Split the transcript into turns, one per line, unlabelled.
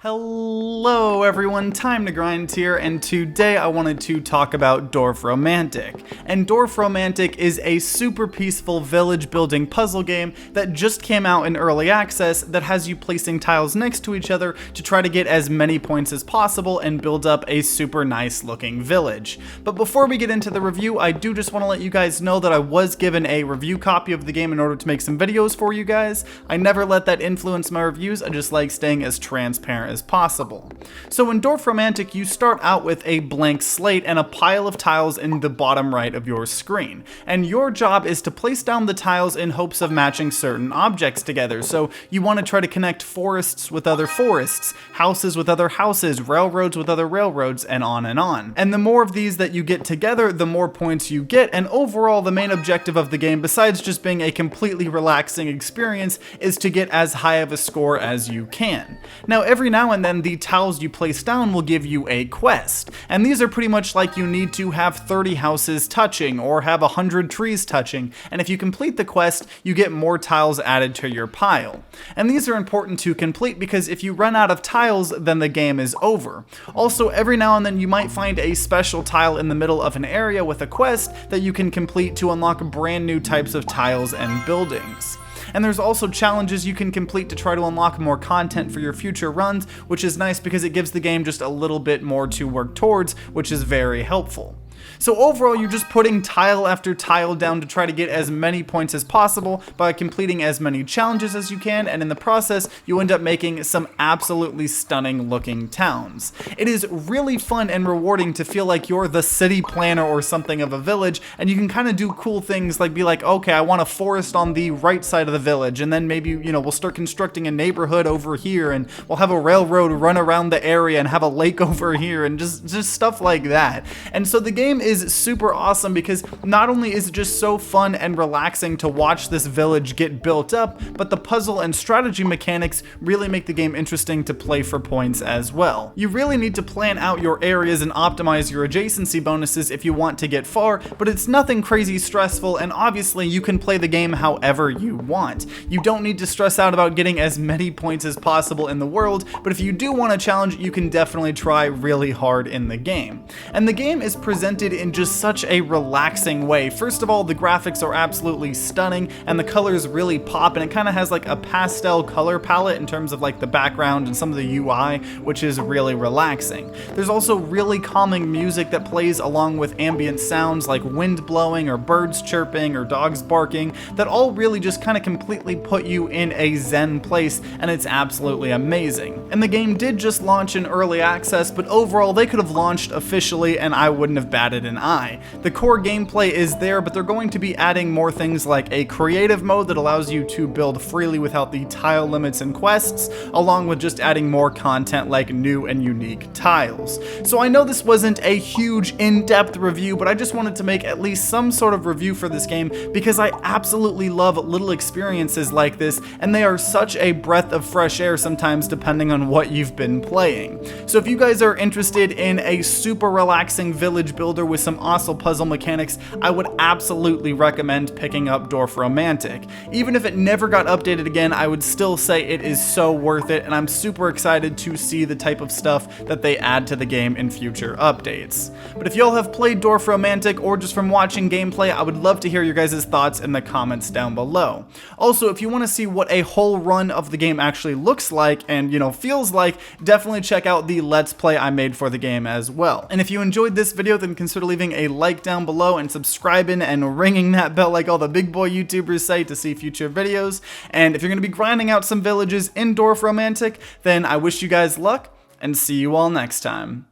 Hello everyone, TimeToGrind here, and today I wanted to talk about Dorfromantik. And Dorfromantik is a super peaceful village building puzzle game that just came out in early access that has you placing tiles next to each other to try to get as many points as possible and build up a super nice looking village. But before we get into the review, I do just want to let you guys know that I was given a review copy of the game in order to make some videos for you guys. I never let that influence my reviews, I just like staying as transparent as possible. So in Dorfromantik, you start out with a blank slate and a pile of tiles in the bottom right of your screen. And your job is to place down the tiles in hopes of matching certain objects together. So you want to try to connect forests with other forests, houses with other houses, railroads with other railroads, and on and on. And the more of these that you get together, the more points you get, and overall the main objective of the game, besides just being a completely relaxing experience, is to get as high of a score as you can. Now every now and then the tiles you place down will give you a quest, and these are pretty much like you need to have 30 houses touching or have 100 trees touching, and if you complete the quest you get more tiles added to your pile. And these are important to complete because if you run out of tiles then the game is over. Also, every now and then you might find a special tile in the middle of an area with a quest that you can complete to unlock brand new types of tiles and buildings. And there's also challenges you can complete to try to unlock more content for your future runs, which is nice because it gives the game just a little bit more to work towards, which is very helpful. So overall, you're just putting tile after tile down to try to get as many points as possible by completing as many challenges as you can, and in the process, you end up making some absolutely stunning looking towns. It is really fun and rewarding to feel like you're the city planner or something of a village, and you can kind of do cool things like be like, okay, I want a forest on the right side of the village, and then maybe, we'll start constructing a neighborhood over here, and we'll have a railroad run around the area and have a lake over here, and just stuff like that. And so the game is super awesome because not only is it just so fun and relaxing to watch this village get built up, but the puzzle and strategy mechanics really make the game interesting to play for points as well. You really need to plan out your areas and optimize your adjacency bonuses if you want to get far, but it's nothing crazy stressful, and obviously you can play the game however you want. You don't need to stress out about getting as many points as possible in the world, but if you do want a challenge, you can definitely try really hard in the game. And the game is presented in just such a relaxing way. First of all, the graphics are absolutely stunning and the colors really pop, and it kind of has like a pastel color palette in terms of like the background and some of the UI, which is really relaxing. There's also really calming music that plays along with ambient sounds like wind blowing or birds chirping or dogs barking that all really just kind of completely put you in a zen place, and it's absolutely amazing. And the game did just launch in early access, but overall they could have launched officially and I wouldn't have batted an eye. The core gameplay is there, but they're going to be adding more things like a creative mode that allows you to build freely without the tile limits and quests, along with just adding more content like new and unique tiles. So I know this wasn't a huge in-depth review, but I just wanted to make at least some sort of review for this game because I absolutely love little experiences like this, and they are such a breath of fresh air sometimes depending on what you've been playing. So if you guys are interested in a super relaxing village builder with some awesome puzzle mechanics, I would absolutely recommend picking up Dorfromantik. Even if it never got updated again, I would still say it is so worth it, and I'm super excited to see the type of stuff that they add to the game in future updates. But if y'all have played Dorfromantik or just from watching gameplay, I would love to hear your guys' thoughts in the comments down below. Also, if you want to see what a whole run of the game actually looks like and, feels like, definitely check out the Let's Play I made for the game as well. And if you enjoyed this video, then consider leaving a like down below and subscribing and ringing that bell like all the big boy YouTubers say to see future videos. And if you're going to be grinding out some villages in Dorfromantik, then I wish you guys luck and see you all next time.